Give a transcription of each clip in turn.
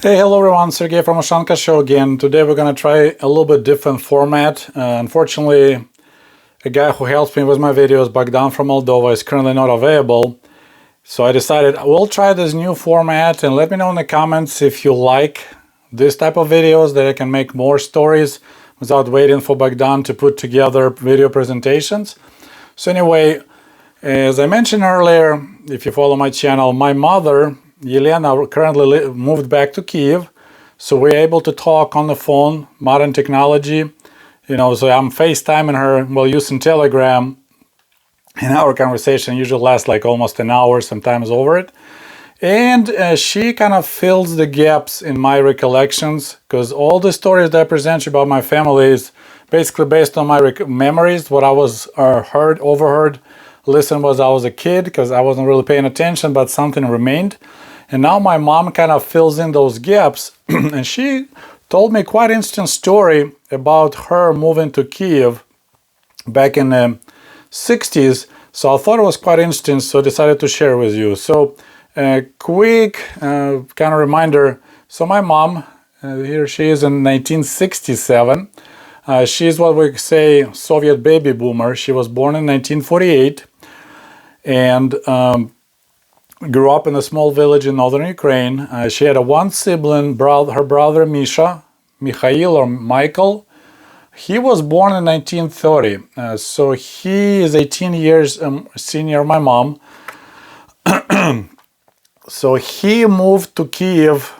Hey, hello everyone, Sergey from Ushanka Show again. Today we're going to try a little bit different format. Unfortunately, a guy who helps me with my videos, Bogdan from Moldova, is currently not available. So I decided we'll try this new format, and let me know in the comments if you like this type of videos, that I can make more stories without waiting for Bogdan to put together video presentations. So anyway, as I mentioned earlier, if you follow my channel, my mother Yelena currently moved back to Kiev, so we're able to talk on the phone, modern technology, so I'm FaceTiming her while using Telegram, and our conversation usually lasts like almost an hour, sometimes over it. And she kind of fills the gaps in my recollections, because all the stories that I present you about my family is basically based on my memories, what I was overheard, listened was I was a kid, because I wasn't really paying attention, but something remained. And now my mom kind of fills in those gaps, and she told me quite an interesting story about her moving to Kiev back in the 60s. So I thought it was quite interesting, so I decided to share with you. So quick kind of reminder. So my mom, here she is in 1967. She's what we say Soviet baby boomer. She was born in 1948 and grew up in a small village in northern Ukraine. She had a one sibling, her brother Misha, Mikhail or Michael. He was born in 1930, so he is 18 years senior of my mom. So he moved to Kiev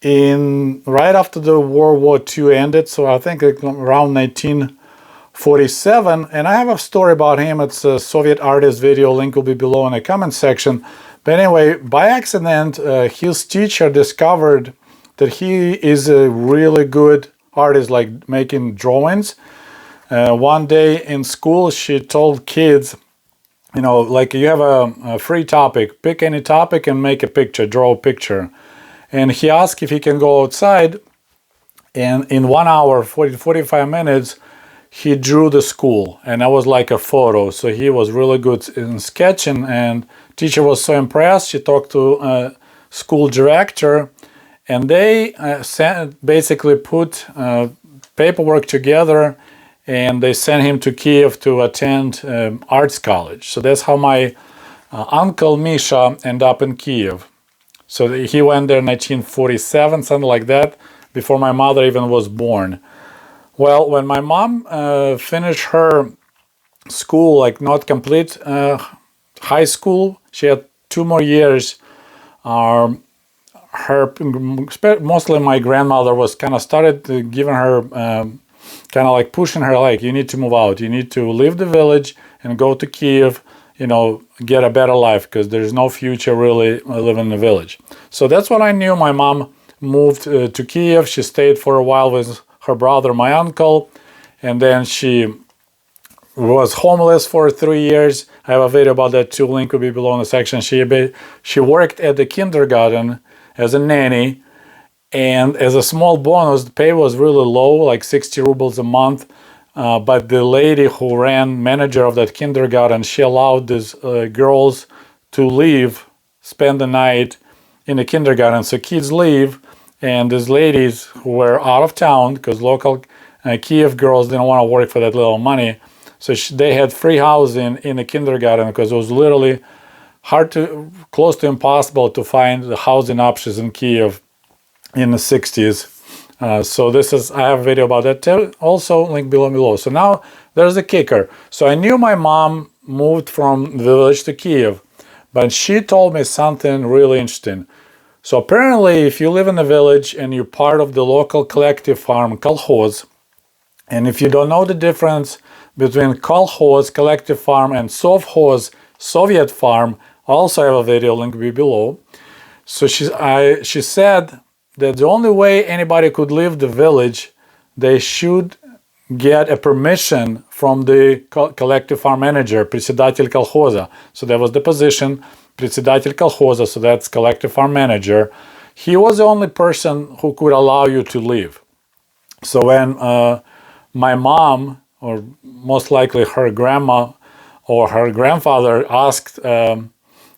right after the World War II ended, so I think around 1947, and I have a story about him. It's a Soviet artist video, link will be below in the comment section. But anyway, by accident, his teacher discovered that he is a really good artist, like making drawings. One day in school, she told kids, like you have a free topic, pick any topic and make a picture, draw a picture. And he asked if he can go outside, and in 1 hour, 45 minutes, he drew the school, and that was like a photo. So he was really good in sketching, and teacher was so impressed. She talked to a school director, and they basically put paperwork together, and they sent him to Kiev to attend arts college. So that's how my uncle Misha ended up in Kiev. So he went there in 1947, something like that, before my mother even was born. Well, when my mom finished her school, like not complete high school, she had 2 more years. Mostly my grandmother was kind of started giving her, kind of like pushing her, like, you need to move out, you need to leave the village and go to Kiev, get a better life, because there's no future really living in the village. So that's what I knew. My mom moved to Kiev. She stayed for a while with her brother, my uncle, and then she was homeless for 3 years. I have a video about that too, link will be below in the section. She worked at the kindergarten as a nanny, and as a small bonus, the pay was really low, like 60 rubles a month. But the lady who manager of that kindergarten, she allowed these girls to spend the night in the kindergarten. So kids leave, and these ladies who were out of town, because local Kiev girls didn't want to work for that little money, so they had free housing in the kindergarten, because it was literally close to impossible to find the housing options in Kiev in the 60s. So I have a video about that too, also link below. So now there's the kicker. So I knew my mom moved from the village to Kiev, but she told me something really interesting. So apparently, if you live in a village and you're part of the local collective farm, kolkhoz, and if you don't know the difference between kolkhoz, collective farm, and sovkhoz, Soviet farm, I also have a video, link will be below. So she said that the only way anybody could leave the village, they should get a permission from the collective farm manager, председатель колхоза. So that was the position, председатель колхоза, so that's collective farm manager. He was the only person who could allow you to leave. So when my mom, or most likely her grandma or her grandfather, asked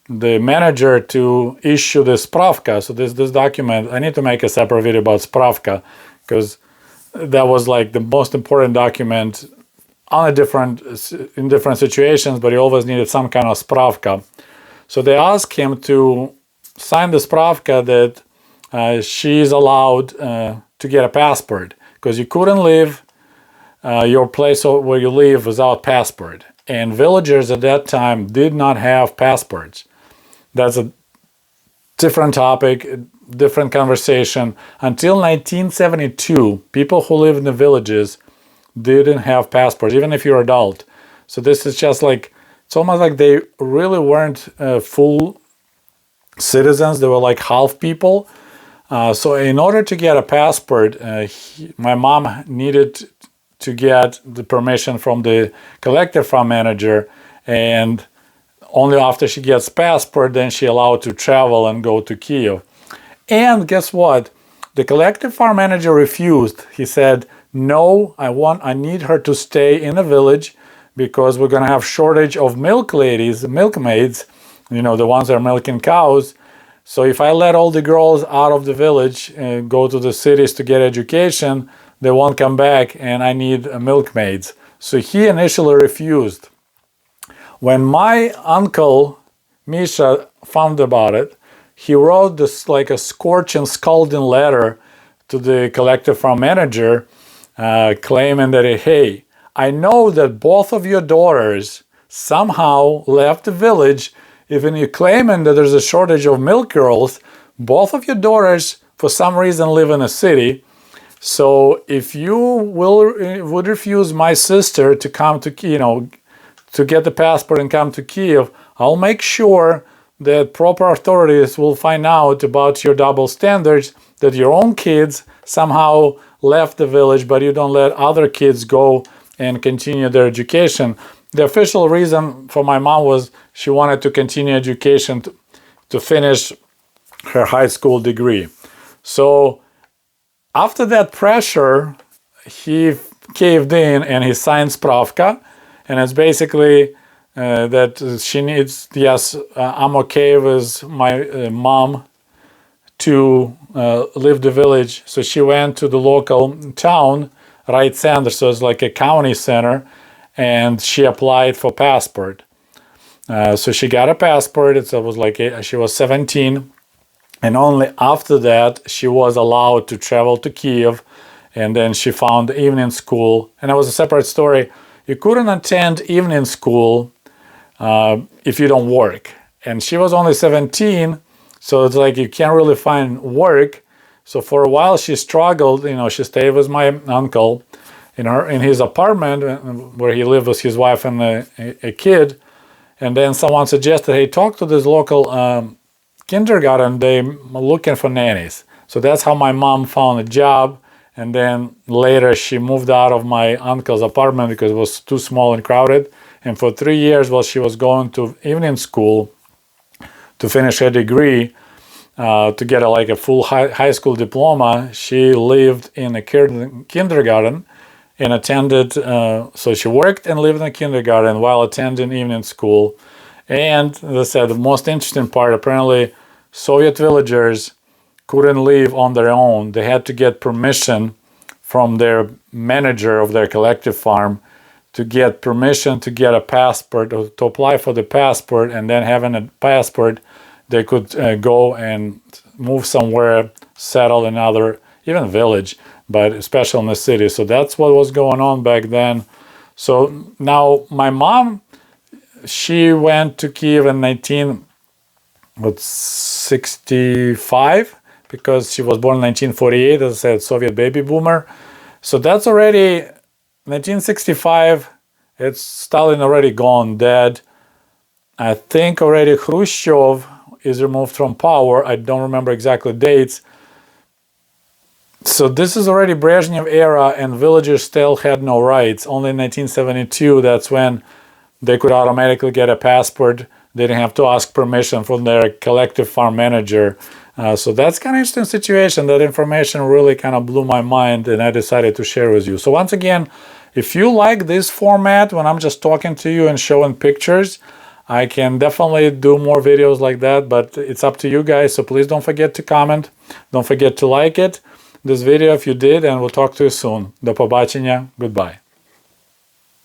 the manager to issue the spravka. So this document, I need to make a separate video about spravka, because that was like the most important document in different situations, but he always needed some kind of spravka. So they asked him to sign the spravka that she's allowed to get a passport, because you couldn't leave your place where you live without passport. And villagers at that time did not have passports. That's a different topic, different conversation. Until 1972, people who lived in the villages didn't have passports, even if you're adult. So this is just like, it's almost like they really weren't full citizens. They were like half people. So in order to get a passport, my mom needed to get the permission from the collective farm manager, and only after she gets passport, then she allowed to travel and go to Kiev. And guess what? The collective farm manager refused. He said, no, I need her to stay in the village, because we're going to have shortage of milk ladies, milkmaids, the ones that are milking cows. So if I let all the girls out of the village and go to the cities to get education, they won't come back, and I need milkmaids. So he initially refused. When my uncle, Misha, found about it, he wrote this like a scorching, scalding letter to the collective farm manager, claiming that, hey, I know that both of your daughters somehow left the village. Even you claiming that there's a shortage of milk girls, both of your daughters for some reason live in a city. So if you would refuse my sister to come to, to get the passport and come to Kiev, I'll make sure that proper authorities will find out about your double standards, that your own kids somehow left the village, but you don't let other kids go and continue their education. The official reason for my mom was she wanted to continue education to finish her high school degree. So after that pressure, he caved in and he signed spravka, and it's basically that she needs, yes, I'm okay with my mom to leave the village. So she went to the local town, right center, so it's like a county center, and she applied for passport. So she got a passport. It was like she was 17. And only after that, she was allowed to travel to Kiev, and then she found evening school. And it was a separate story. You couldn't attend evening school if you don't work. And she was only 17, so it's like you can't really find work. So for a while she struggled. She stayed with my uncle in his apartment where he lived with his wife and a kid. And then someone suggested, hey, talk to this local kindergarten, they're looking for nannies. So that's how my mom found a job. And then later she moved out of my uncle's apartment because it was too small and crowded. And for 3 years while she was going to evening school to finish her degree, to get a full high school diploma, she lived in a kindergarten and attended, so she worked and lived in a kindergarten while attending evening school. And as I said, the most interesting part, apparently Soviet villagers couldn't leave on their own. They had to get permission from their manager of their collective farm to get permission to get a passport, or to apply for the passport, and then having a passport, they could go and move somewhere, settle in another, even village, but especially in the city. So that's what was going on back then. So now my mom, she went to Kiev in 1965 because she was born in 1948, as I said, Soviet baby boomer. So that's already 1965. It's Stalin already gone, dead. I think already Khrushchev is removed from power. I don't remember exactly dates. So this is already Brezhnev era, and villagers still had no rights. Only in 1972, that's when they could automatically get a passport. They didn't have to ask permission from their collective farm manager. So that's kind of interesting situation. That information really kind of blew my mind, and I decided to share with you. So once again, if you like this format when I'm just talking to you and showing pictures, I can definitely do more videos like that, but it's up to you guys. So please don't forget to comment. Don't forget to like it, this video if you did, and we'll talk to you soon. До побачення. Goodbye.